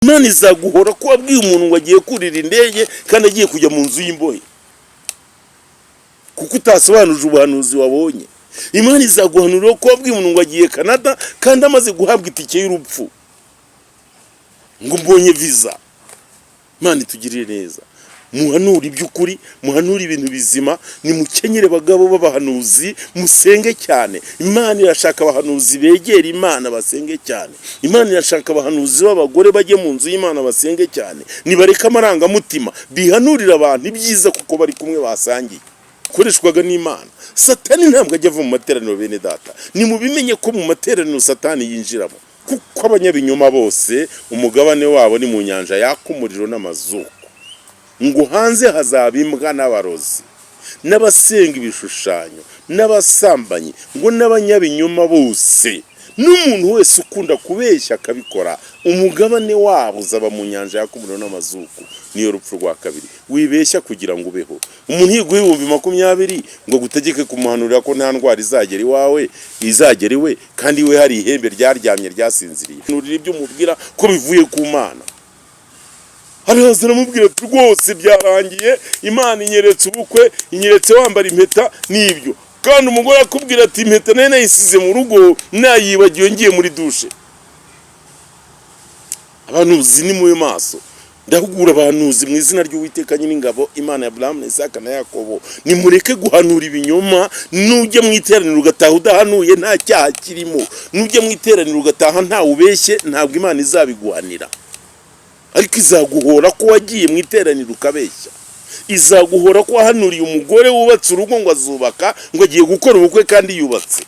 Imana izaguhora ko wabwiye umuntu ngo agiye kurira indege kandi agiye kujya mu nzu y'imbohe kuko utasobanuje ubuhanuzi wabonye. Imana izaguhanurira ko wabwiye umuntu ngo agiye Canada kandi amaze guhabwa itike y'urupfu ngo mbonye visa. Imana itugirire neza, muhanura iby'ukuri, muhanura ibintu bizima, ni mukenyere bagabo b'abahanuzi, musenge cyane. Imana irashaka abahanuzi begera Imana basenge cyane. Imana irashaka abahanuzi b'abagore bajye mu nzu y'Imana basenge cyane. Nibareka amarangamutima bihanurira abantu ibyiza kuko bari kumwe basangiye koreshwaga n'Imana. Satani ntabwo ajya ava mu materaniro bene data, ni mubimenye ko mu materaniro Satani yinjiramo kuko abanyabinyoma bose umugabane wabo ni mu nyanja yaka umuriro n'amazuku. Ngo hanze hazaba imbwa n'abarozi n'abasenga ibishushanyo n'abasambanyi ngo n'abanyabinyoma bose n'umuntu wese ukunda kubeshya akabikora umugabane wabo uzaba mu nyanja yaka umuriro n'amazuku. Niyo rupfu rwa kabiri. Wibeshya kugira ngo ubeho. Umuntu yiguye 2020 ngo gutegeke kumuhanurira ko nta ndwara izagera iwawe izagera iwe kandi we hari ihembe ryaryamye ryasinziriye. Nurira ibyo umubwira ko bivuye ku Mana. Haraza namubwira ati rwose byarangiye, Imana inyeretse ubukwe, inyeretse wambara impeta n'ibyo. Kandi umugore akubwira ati impeta nene nayisize mu rugo nayibagiwe ngiye muri dushe. Abanuzi ni muwe maso. Ndahugura abanuzi mu izina ry'Uwiteka nyir'ingabo, Imana ya Abraham, Isaka na Yakobo, ni mureke guhanura ibinyoma. Nujye mu iteraniro ugataha udahanuye nta cyaha kirimo, nujye mu iteraniro ugataha nta ubeshye, ntabwo Imana izabiguhanira. Ariko izaguhora ko wagiye mu iteraniro ukabeshya. Izaguhora ko wahanuriye umugore wubatse urugo ngo azubaka ngo agiye gukora ubukwe kandi yubatse.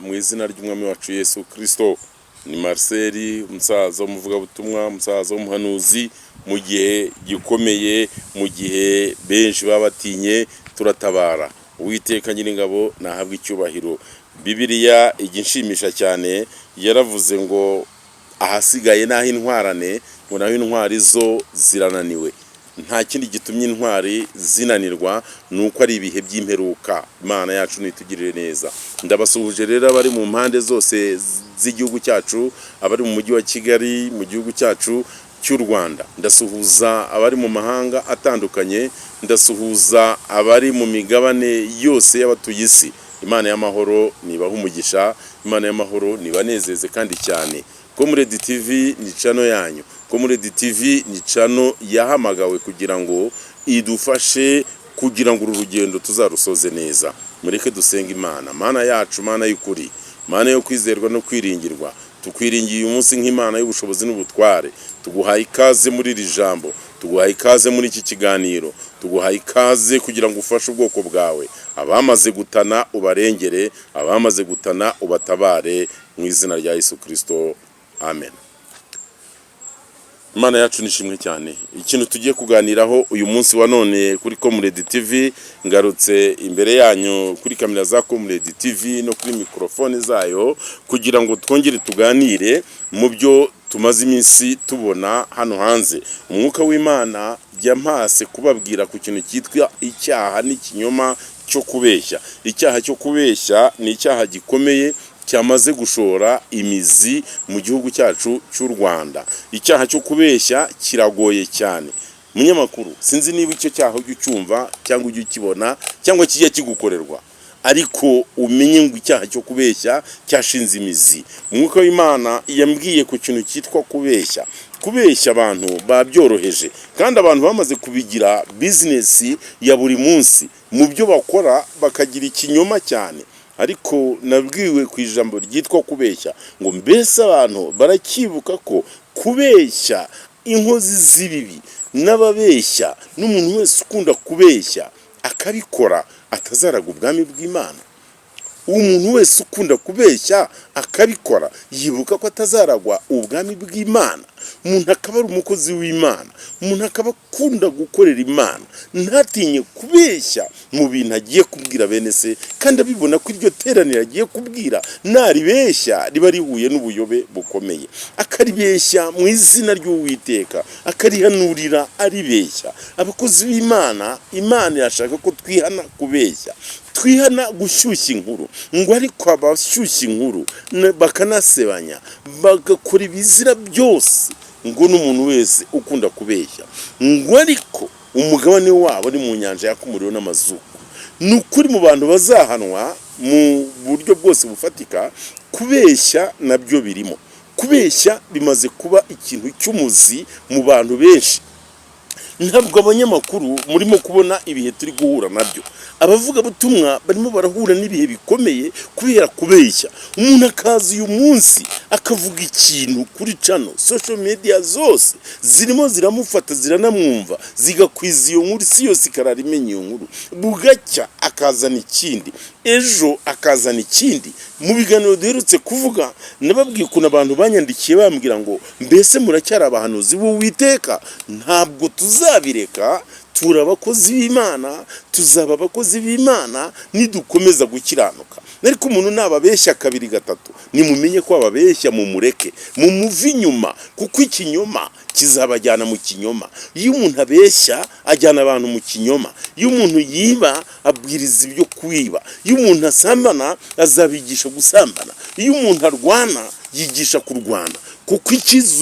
Mu izina ry'Umwami wacu Yesu Kristo, ni Marcel, umusaza w'umuvugabutumwa, umusaza w'umuhanuzi. Mu gihe gikomeye, mu gihe benshi babatinye, turatabara. Uwiteka nyir'ingabo nahabwa icyubahiro. Bibiliya iginshimisha cyane, yaravuze ngo ahasigaye naho intwarane, ngo naho intwari zo zirananiwe. Nta kindi gitumye intwari zinanirwa nuko ari ibihe by'imperuka. Imana yacu nitugirire neza. Ndabasuhuje rero abari mu mpande zose z'igihugu cyacu, abari mu mujyi wa Kigali, mu gihugu cyacu cy'u Rwanda. Ndasuhuza abari mu mahanga atandukanye, ndasuhuza abari mu migabane yose y'abatuye isi. Imana y'amahoro nibaha umugisha, Imana y'amahoro nibanezeze kandi cyane. Comrade TV ni channel yanyu. Comrade TV ni channel yahamagawe kugira ngo idufashe kugira ngo uru rugendo tuzarusoze neza. Mureke dusenga Imana. Mana yacu, Mana y'ukuri, Mana yo kwizerwa no kwiringirwa. Tukwiringiye umunsi nk'Imana y'ubushobozi n'ubutware. Tuguhaye ikaze muri iri jambo, tuguhaye ikaze muri iki kiganiro, tuguhaye ikaze kugira ngo ufashe ubwoko bwawe. Abamaze gutana ubarengere, abamaze gutana ubatabare mu izina rya Yesu Kristo. Amen. Imana yacu nishimwe cyane. Ikintu tugiye kuganiraho uyu munsi wa none kuri Comrade TV, ngarutse imbere yanyu kuri kamera za Comrade TV no kuri mikrofone zayo kugira ngo twongere tuganire mu byo tumaze iminsi tubona hano hanze. Umwuka w'Imana yampase kubabwira ku kintu cyitwa icyaha n'ikinyoma cyo kubeshya. Icyaha cyo kubeshya ni icyaha gikomeye cyamaze gushora imizi mu gihugu cyacu cy'u Rwanda. Icyaha cyo kubeshya kiragoye cyane. Munyamakuru, sinzi niba icyo cyaha ujye ucyumva cyangwa ujye ukibona cyangwa kijya kigukorerwa, ariko umenye ngo icyaha cyo kubeshya cyashinze imizi. Umwuka w'Imana yambwiye ku kintu cyitwa kubeshya. Kubeshya abantu babyoroheje kandi abantu bamaze kubigira business ya buri munsi. Mu byo bakora bakagira ikinyoma cyane. Ariko nabwiwe ku ijambo ryitwa kubeshya ngo mbese abantu barakibuka ko kubeshya inkozi z'ibibi n'ababeshya n'umuntu wese ukunda kubeshya akabikora atazaraga ubwami bw'Imana. Umuntu wese ukunda kubeshya akabikora yibuka ko atazaragwa ubwami bw'Imana. Umuntu akaba ari umukozi w'Imana, umuntu akaba akunda gukorera Imana, ntatinye kubeshya mu bintu agiye kubwira bene se, kandi abibona ko iryo teraniro agiye kubwira naribeshya riba rihuye n'ubuyobe bukomeye. Akaribeshya mu izina ry'Uwiteka, akarihanurira aribeshya. Abakozi b'Imana, Imana irashaka ko twihana kubeshya, twihana gushyushya inkuru. Ngo ariko abashyushya inkuru bakanasebanya bagakora ibizira byose ngo n'umuntu wese ukunda kubeshya ngo ariko umugabane wabo ni mu nyanja yaka umuriro n'amazuku. Ni ukuri mu bantu bazahanwa mu buryo bwose bufatika, kubeshya nabyo birimo. Kubeshya bimaze kuba ikintu cy'umuzi mu bantu benshi. Ntabwo abanyamakuru murimo kubona ibihe turi guhura nabyo, abavuga butumwa barimo barahura n'ibihe bikomeye kubera kubeshya. Umuntu akaza uyu munsi akavuga ikintu kuri channel, social media zose zirimo ziramufata ziranamwumva, zigakwiza iyo nkuru, isi yose ikarara imenya iyo nkuru. Bugacya akazana ikindi, ejo akazana ikindi. Mu biganiro duherutse kuvuga nababwiye ukuntu abantu banyandikiye bambwira ngo mbese muracyari abahanuzi b'Uwiteka. Ntabwo tuzabireka, turi abakozi b'Imana, tuzaba abakozi b'Imana nidukomeza gukiranuka. Ariko umuntu nababeshya kabiri gatatu, nimumenye ko ababeshya mu mureke, mu muvi inyuma, kuko ikinyoma kizabajyana mu kinyoma. Iyo umuntu abeshya ajyana abantu mu kinyoma. Iyo umuntu yiba abwiriza ibyo kwiba. Iyo umuntu asambana azabigisha gusambana. Iyo umuntu arwana yigisha kurwana, kuko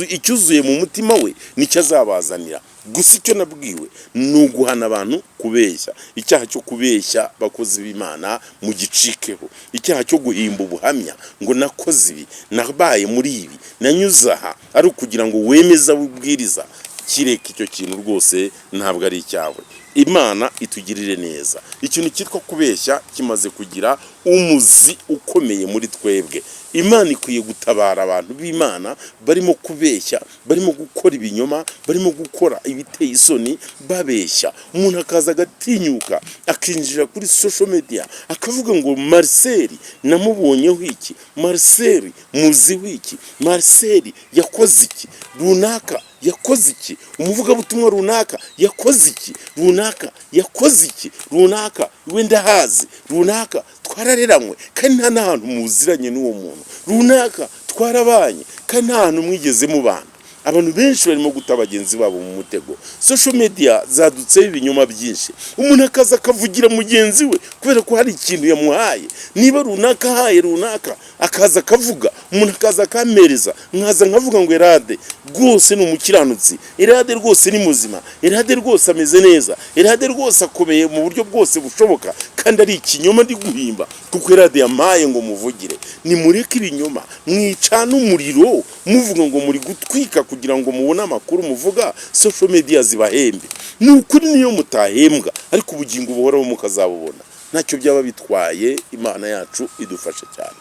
icyuzuye mu mutima we nicyo azabazanira. Gusa icyo nabwiwe ni uguhana abantu kubeshya. Icyaha cyo kubeshya bakozi b'Imana mu gicikeho. Icyaha cyo guhimba ubuhamya ngo nakoze ibi, nabaye muri ibi, nanyuze aha, ari ukugira ngo wemeza ubwiriza. Kireka icyo kintu rwose ntabwo ari icyawe. Imana itugirire neza. Ikintu cyitwa kubeshya kimaze kugira umuzi ukomeye muri twebwe. Imana ikwiye gutabara abantu b'Imana barimo kubeshya, barimo gukora ibinyoma, barimo gukora ibiteye isoni babeshya. Umuntu akaza agatinyuka akinjira kuri social media akavuga ngo Marcel namubonyeho iki, Marcel muziho iki, Marcel yakoze iki, runaka yakoze iki, umuvuga butumwa runaka yakoze iki, runaka yakoze iki, runaka wenda hazi, runaka twarareranywe kandi nta n'ahantu muziranye n'uwo muntu, runaka twarabanye kandi nta hantu mwigeze mubana. Abantu benshi barimo guta bagenzi babo mu mutego. Social media zadutse ibinyoma byinshi. Umuntu akaza akavugira mugenzi we kubera ko hari ikintu yamuhaye. Niba runaka haye runaka akaza akavuga, umuntu akaza akamereza, nkaza nkavuga ngo Erade rwose ni umukiranutsi, Erade rwose ni muzima, Erade rwose ameze neza, Erade rwose akomeye mu buryo bwose bushoboka, kandi ari ikinyoma ndi guhimba kuko Erade yamaye ngo muvugire. Ni mureke ibinyoma, mwicana umuriro muvuga ngo muri gutwika kugira ngo mubone amakuru muvuga. Social media zibahembe. Ni ukuri niyo mutahembwa, ariko ubugingo buhoraho mukazabubona. Ntacyo byaba bitwaye. Imana yacu idufashe cyane.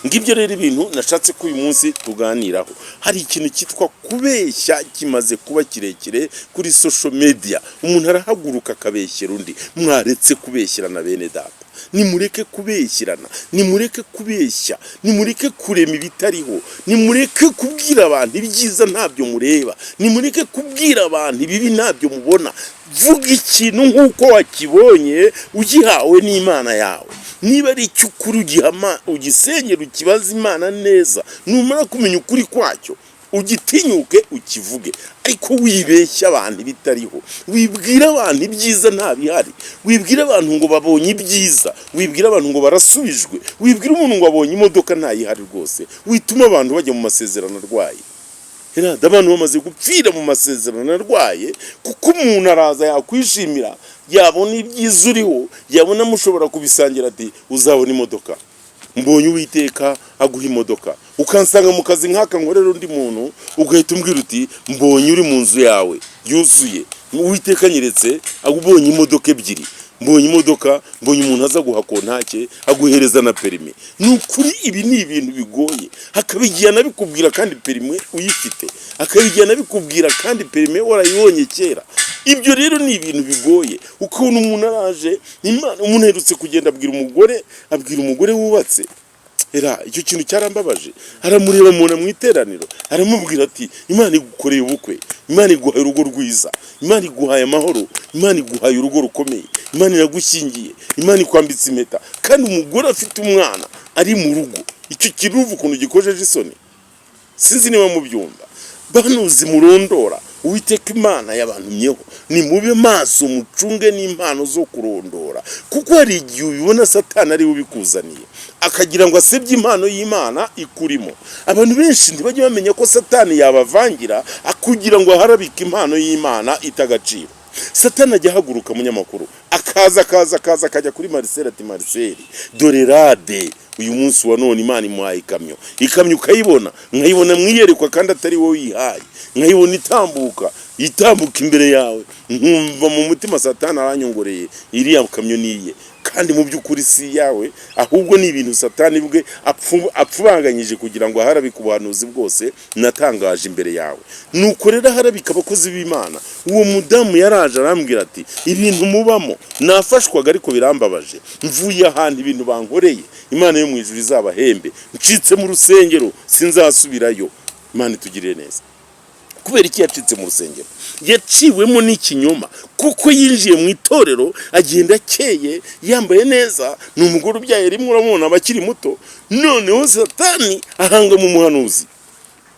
Ngibyo rero ibintu nashatse ko uyu munsi tuganiraho. Hari ikintu cyitwa kubeshya kimaze kuba kirekire kuri social media. Umuntu arahaguruka akabeshyera undi. Mwaretse kubeshyirana bene data. Nimureke kubeshyirana, nimureke kubeshya, nimureke kurema ibitariho, nimureke kubwira abantu ibyiza ntabyo mureba, nimureke kubwira abantu ibibi ntabyo mubona. Vuga ikintu nk'uko wakibonye ugihawe n'Imana yawe. Niba ari icy'ukuri ugihama ugisenyera ukibaza Imana neza, numara kumenya ukuri kwacyo ugitinyuke ukivuge. Ariko wibeshya abantu bitariho, wibwira abantu ibyiza ntabihari, wibwira abantu ngo babonye ibyiza, wibwira abantu ngo barasubijwe, wibwira umuntu ngo abonye imodoka ntayihari rwose, wituma abantu bajya mu masezerano arwaye. Erade abantu bamaze gupfira mu masezerano arwaye, kuko umuntu araza yakwishimira, yabona ibyiza uriho, yabona mushobora kubisangira ati uzabona imodoka. Mbonye Uwiteka aguha imodoka, ukansanga mu kazi nk'aka nkorera undi muntu, ugahita umbwira uti mbonye uri mu nzu yawe yuzuye, Uwiteka nyeretse agubonye imodoka ebyiri, mbonye imodoka, mbonye umuntu aza guha kontake aguhereza na perime. Ni ukuri ibi ni ibintu bigoye. Hakabigiyana bikubwira kandi perime uyifite, akabigiyana bikubwira kandi perime warayibonye kera. Ibyo rero ni ibintu bigoye. Ukabona umuntu araje, umuntu aherutse kugenda abwira umugore wubatse. Icyo kintu cyarambabaje. Aramureba umuntu mu iteraniro, aramubwira ati Imana igukoreye ubukwe, Imana iguhaye urugo rwiza, Imana iguhaye amahoro, Imana iguhaye urugo rukomeye, Imana iragushyingiye, Imana ikwambitse impeta. Kandi umugore afite umwana ari mu rugo. Icyo kintu uvuga ukuntu gikojeje isoni. Sinzi niba mubyumva. Banuzi murondora Uwiteka Imana yabantumyeho ni mube maso mucunge n'impano zo kurondora, kuko hari igihe ubibona Satani ari ubikuzaniye akagira ngo asebye impano y'Imana ikurimo. Abantu benshi ntibajye bamenya ko Satani yabavangira akugira ngo aharabike impano y'Imana itagaciro. Satani ajya haguruka munyamakuru akaza akajya kuri Marcel ati Marcel dore rade uyu munsi wa none Imana imuhaye ikamyo ukayibona, nkayibona mwiyerekwa kandi atari wowe yihaye, nkayibona itambuka imbere yawe, nkumva mu mutima Satani aranyongoreye iriya kamyo niye, kandi mu by'ukuri si yawe ahubwo ni ibintu Satani bwe apfubanganyije kugira ngo aharabike ubuhanuzi bwose natangaje imbere yawe. Nuko rero aharabika abakozi b'Imana. Uwo mudamu yaraje arambwira ati ibintu mubamo nafashwaga ariko birambabaje, mvuye ahantu ibintu bankoreye, Imana yo mu ijuru izabahembe, ncitse mu rusengero sinzasubirayo. Imana itugirire neza. Kubera iki yacitse mu rusengero? Yaciwemo n'ikinyoma, kuko yinjiye mu itorero agenda akeye yambaye neza, ni umugore ubyaye rimwe uramubona abakiri muto. Noneho Satani ahanga mu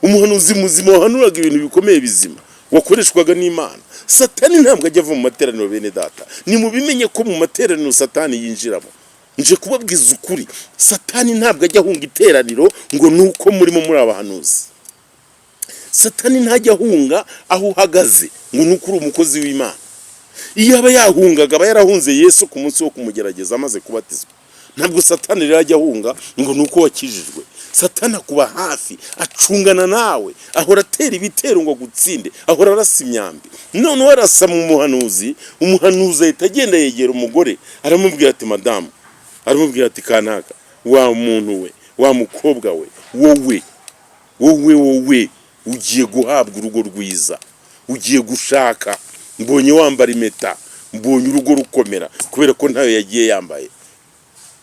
umuhanuzi muzima wahanuraga ibintu bikomeye bizima wakoreshwaga n'Imana. Satani ntabwo ajya ava mu materaniro bene data, ni mubimenye ko mu materaniro Satani yinjiramo. Nje kubabwiza ukuri, Satani ntabwo ajya ahunga iteraniro ngo nuko murimo muri abahanuzi. Satani ntajya ahunga aho uhagaze ngo nuko uri umukozi w'Imana. Iyo aba yahungaga aba yarahunze Yesu ku munsi wo kumugerageza amaze kubatizwa. Ntabwo Satani rero ajya ahunga ngo nuko wakijijwe. Satani akuba hafi, acungana nawe, ahora atera ibitero ngo gutsinde, ahora arasa imyambi. None warasa mu umuhanuzi ahita agenda yegera umugore aramubwira ati madamu, aramubwira ati kanaka, wa muntu we, wa mukobwa we, wowe ugiye guhabwa urugo rwiza, ugiye gushaka, mbonye wambara impeta, mbonye urugo rukomera kubera ko ntayo yagiye yambaye.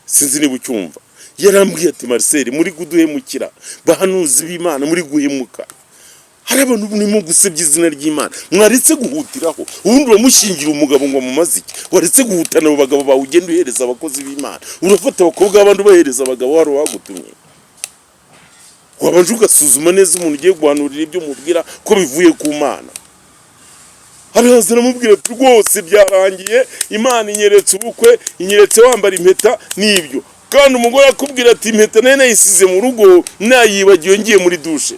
Sinzi niba ucyumva. Yarambwiye ati Marcel muri guduhemukira, bahanuzi b'Imana muri guhemuka. Hari abantu murimo gusebya izina ry'Imana, mwaretse guhutiraho, ubundi uramushingira umugabo ngo mumaze iki? Waretse guhutana abo bagabo bawe ugenda uhereza abakozi b'Imana, urafata abakobwa abandi ubahereza abagabo wari wagutumye. Wabanje ugasuzuma neza umuntu ugiye guhanurira ibyo mubwira ko bivuye ku Mana. Araza aramubwira ati rwose byarangiye, Imana inyeretse ubukwe, inyeretse wambara impeta n'ibyo. Kandi umugore akubwira ati impeta nayo nayisize mu rugo nayibagiwe ngiye muri dushe.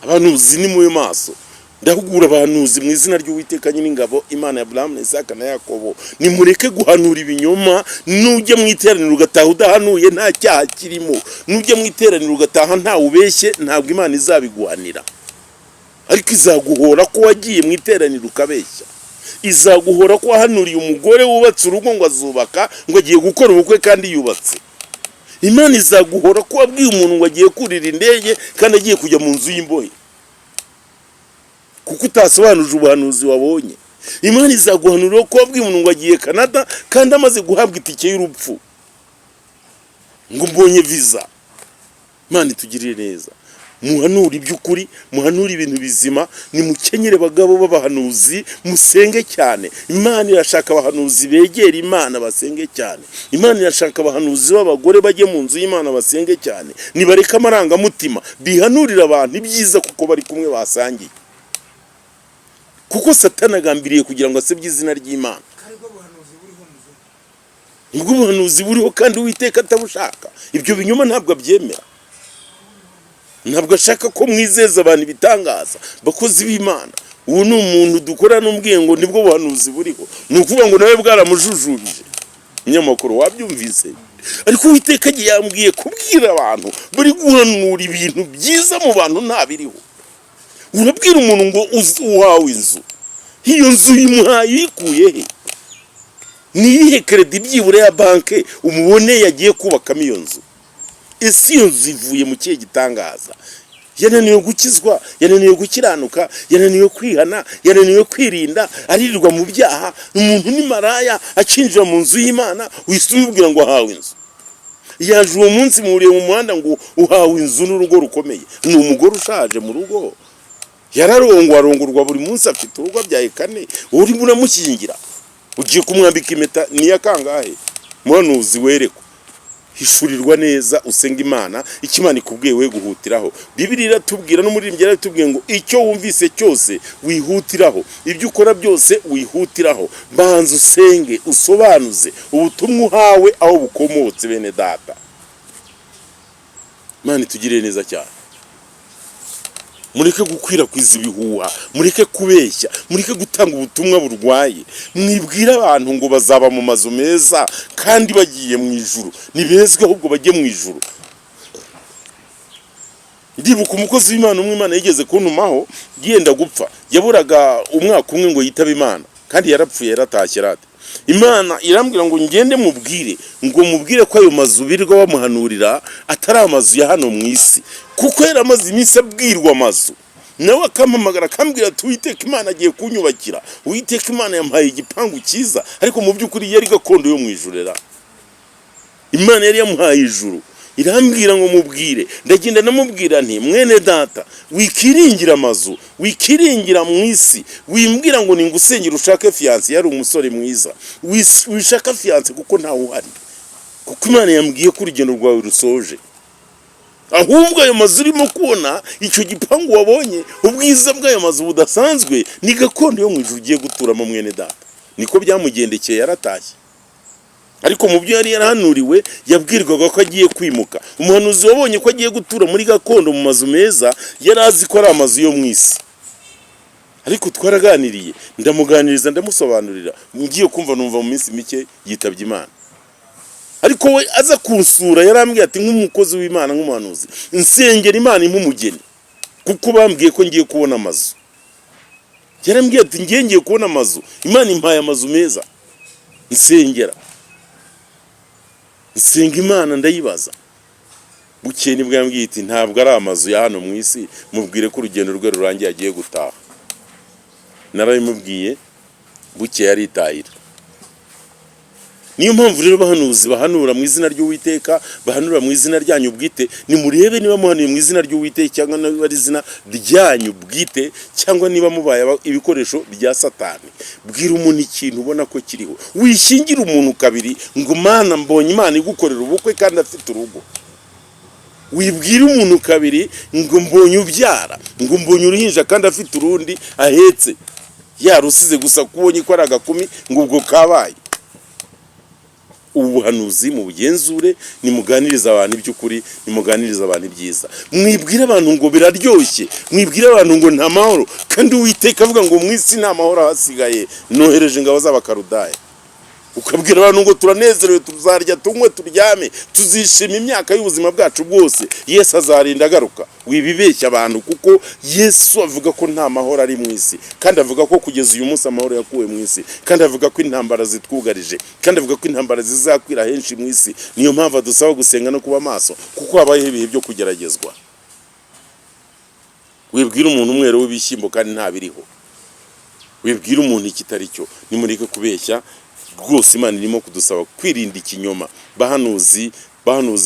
Abanuzi ni muwe maso. Ndahugura abanuzi mu izina ry'Uwiteka nyir'ingabo, Imana ya Abraham na Isaka na Yakobo, nimureke guhanura ibinyoma. Nujye mu iteraniro ugataha udahanuye nta cyaha kirimo, nujye mu iteraniro ugataha nta ubeshye, ntabwo Imana izabiguhanira. Ariko izaguhora ko wagiye mu iteraniro ukabeshya, izaguhora ko wahanuriye umugore wubatse urugo ngo azubaka, ngo agiye gukora ubukwe kandi yubatse. Imana izaguhora ko wabwiye umuntu ngo agiye kurira indege kandi agiye kujya mu nzu y'imbohe, kuko utasobanuje ubuhanuzi wabonye. Imana izaguhanura ko wabwiye umuntu ngo agiye Canada kandi amaze guhabwa itike y'urupfu, ngo mbonye visa. Imana itugirire neza. Muhanura iby'ukuri, muhanura ibintu bizima, ni mukenyere bagabo b'abahanuzi, musenge cyane. Imana irashaka abahanuzi begera Imana basenge cyane. Imana irashaka abahanuzi b'abagore bajye mu nzu y'Imana basenge cyane. Nibareka amarangamutima, bihanurira abantu ibyiza kuko bari kumwe basangiye. Kuko Satani agambiriye kugira ngo asebye izina ry'Imana. Nibwo buhanuzi buriho kandi Uwiteka atabushaka. Ibyo binyoma ntabwo abyemera. Ntabwo ashaka ko mwizeza abantu ibitangaza, bakozi b'Imana. Ubu ni umuntu dukora n'umbwiye ngo nibwo buhanuzi buriho. Ni ukuvuga ngo nawe bwaramujujubije. Munyamakuru wabyumvise. Ariko Uwiteka yambwiye kubwira abantu bari guhanura ibintu byiza mu bantu ntabiriho. Urabwira umuntu ngo uhawe inzu, iyo nzu yimuhaye yikuye he? Niyihe credit byibure ya banke umubone yagiye kubakamo iyo nzu? Ese iyo nzu ivuye mu kihe gitangaza? Yananiwe gukizwa, yananiwe gukiranuka, yananiwe kwihana, yananiwe kwirinda, aririrwa mu byaha. Umuntu ni maraya acinjira mu nzu y'Imana, wisumubwira ngo ahawe inzu. Yaje uwo munsi muriye mu muhanda ngo uhawe inzu n'urugo rukomeye. Ni umugore ushaje mu rugo, yararongorwa buri munsi, afite urugo byaye kane, uri buramushyingira, ugiye kumwambika impeta ni ya kangahe? Muhanuzi werekwa. hishurirwa neza usenga Imana icyo Imana ikubwiye we guhutiraho. Bibiliya iratubwira n'umuririmbyi yaratubwiye ngo icyo wumvise cyose wihutiraho, ibyo ukora byose wihutiraho, banza usenge usobanuze ubutumwa uhawe aho bukomotse bene data. Imana itugirire neza cyane. Mureke gukwirakwiza ibihuha, mureke kubeshya, mureke gutanga ubutumwa burwaye. Mwibwira abantu ngo bazaba mu mazu meza kandi bagiye mu ijuru. Nibezwe ahubwo bajye mu ijuru. Ndibuka umukozi w'Imana umwe Imana yigeze kuntumaho yenda gupfa. Yaburaga umwaka umwe ngo yitabe Imana kandi yarapfuye yaratashye rate. Imana irambwira ngo ngende mubwire ko ayo mazu birirwa bamuhanurira atari amazu ya hano mu isi, kuko yaramaze iminsi abwirwa amazu. Nawe akampamagara akambwira ati Uwiteka Imana agiye kunyubakira, Uwiteka Imana yampaye igipangu cyiza, ariko mu by'ukuri yari gakondo yo mu ijuru. Imana yari yamuhaye ijuru. Irambwira ngo mubwire, ndagenda namubwira nti mwene data wikiringira amazu, wikiringira mu isi, wimbwira ngo ningusengera ushake fiance. Yari umusore mwiza, wishaka fiance kuko ntawe uhari, kuko Imana yambwiye ko urugendo rwawe rusoje. Ahubwo ayo mazu urimo kubona, icyo gipangu wabonye, ubwiza bw'ayo mazu budasanzwe, ni gakondo yo mu ijuru ugiye guturamo mwene data. Niko byamugendekeye yaratashye. Ariko mu byo yari yarahanuriwe yabwirwaga ko agiye kwimuka. Umuhanuzi wabonye ko agiye gutura muri gakondo mu mazu meza, yarazi ko ari amazu yo mu isi. Ariko twaraganiriye, ndamuganiriza ndamusobanurira, ngiye kumva numva mu minsi mike yitabye Imana. Ariko we aza kunsura yarambwiye ati nk'umukozi w'Imana nk'umuhanuzi, nsengera Imana impumugeni kuko bambwiye ko ngiye kubona amazu. Yarambwiye ati ngiye kubona amazu, Imana impaye amazu meza, nsengera. Nsenga Imana ndayibaza. Bukeye nibwo yambwiye ati ntabwo ari amazu ya hano mu isi, mubwire ko urugendo rwe rurangiye agiye gutaha. Narabimubwiye, bukeye aritahira. Niyo mpamvu rero bahanuzi bahanura mu izina ry'Uwiteka, bahanura mu izina ryanyu bwite. Nimurebe niba muhanuye mu izina ry'Uwiteka cyangwa niba ari izina ryanyu bwite, cyangwa niba mubaye ibikoresho bya Satani. Bwira umuntu ikintu ubona ko kiriho. Wishingira umuntu kabiri ngo Mana mbonye Imana igukorera ubukwe kandi afite urugo. Wibwira umuntu kabiri ngo mbonye ubyara, ngo mbonye uruhinja kandi afite urundi ahetse. Yarusize gusa kubonye ko ari agakumi ngo ubwo kabaye. Ubuhanuzi mu bugenzure, nimuganiriza abantu iby'ukuri, nimuganiriza abantu ibyiza. Mwibwira abantu ngo biraryoshye, mwibwira abantu ngo nta mahoro, kandi Uwiteka avuga ngo mu isi nta mahoro hasigaye, nohereje ingabo z'Abakaludaya. Ukabwira abantu ngo turanezerewe, tuzarya tunywe turyame, tuzishima imyaka y'ubuzima bwacu bwose, Yesu azarinda agaruka. Wibibeshya abantu, kuko Yesu avuga ko nta mahoro ari mu isi, kandi avuga ko kugeza uyu munsi amahoro yakuwe mu isi, kandi avuga ko intambara zitwugarije, kandi avuga ko intambara zizakwira henshi mu isi. Niyo mpamvu adusaba gusenga no kuba maso, kuko habayeho ibihe byo kugeragezwa. Wibwira umuntu umwero w'ibishyimbo kandi nta biriho. Wibwira umuntu ikitari cyo. Nimureke kubeshya. Rwose Imana irimo kudusaba kwirinda ikinyoma. Bahanuzi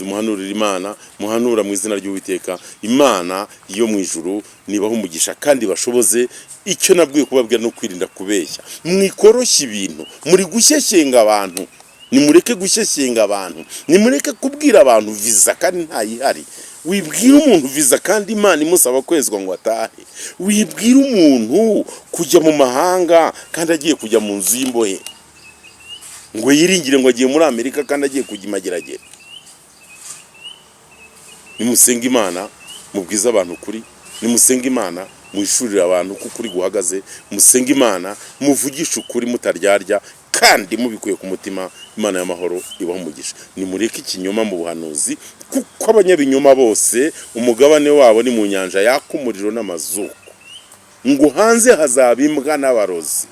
muhanurira Imana, muhanura mu izina ry'Uwiteka. Imana yo mu ijuru nibaho umugisha kandi bashoboze. Icyo nabwiye kubabwira no kwirinda kubeshya. Mwikoroshya ibintu, muri gushyeshyenga abantu. Nimureke gushyeshyenga abantu, nimureke kubwira abantu viza kandi ntayihari. Wibwira umuntu viza kandi Imana imusaba kwezwa ngo atahe. Wibwira umuntu kujya mu mahanga kandi agiye kujya mu nzu y'imbohe, ngo yiringire ngo agiye muri Amerika kandi agiye kujya imageragere. Nimusenga Imana, mubwiza abantu kuri. Nimusenga Imana, mwishurire abantu kuko uri guhagaze. Musenga Imana, muvugisha ukuri mutaryarya kandi mubikuye ku mutima. Imana y'amahoro ibaho umugisha. Nimureke ikinyoma mu buhanuzi, kuko abanyabinyoma bose umugabane wabo ni mu nyanja yaka umuriro n'amazuku. Ngo hanze hazaba imbwa n'abarozi,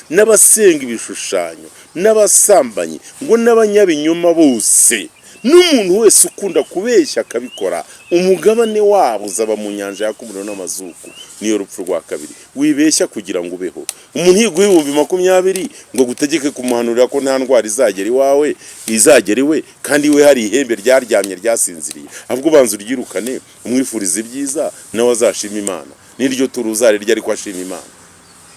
n'abasenga ibishushanyo, n'abasambanyi, ngo n'abanyabinyoma bose, n'umuntu wese ukunda kubeshya akabikora, umugabane wabo uzaba mu nyanja yaka umuriro n'amazuku. Niyo rupfu rwa kabiri. Wibeshya kugira ngo ubeho. Umuntu yiguha 20,000 ngo gutegeke kumuhanurira ko nta ndwara izagera iwawe, izagera iwe, kandi we hari ihembe ryaryamye ryasinziriye. Ahubwo banza uryirukane, umwifurize ibyiza, nawe azashima Imana. Niryo turuzare rya ariko ashima Imana.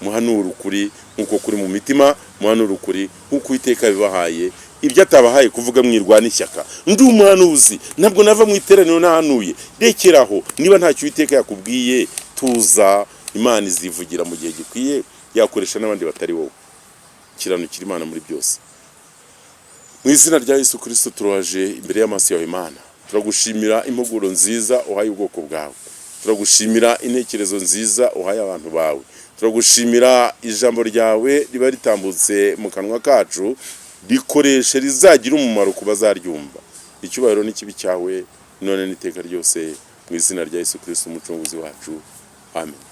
Muhanura ukuri nkuko kuri mu mitima, muhanura ukuri nkuko Uwiteka bibahaye. ibyo atabahaye kuvuga mwirwana ishyaka. Ndi umuhanuzi ntabwo nava mu iteraniro nahanuye. Rekeraho, niba ntacyo Uwiteka yakubwiye tuza, Imana izivugira mu gihe gikwiye, yakoresha n'abandi batari wowe. Kiranukira Imana muri byose. Mu izina rya Yesu Kristo turaje imbere y'amaso yawe Imana. Turagushimira impuguro nziza uhaye ubwoko bwawe. Turagushimira intekerezo nziza uhaye abantu bawe. Turagushimira ijambo ryawe riba ritambutse mu kanwa kacu, rikoreshe rizagira umumaro ku bazaryumva. Icyubahiro n'ikibi cyawe none n'iteka ryose, mu izina rya Yesu Kristo umucunguzi wacu. Amen.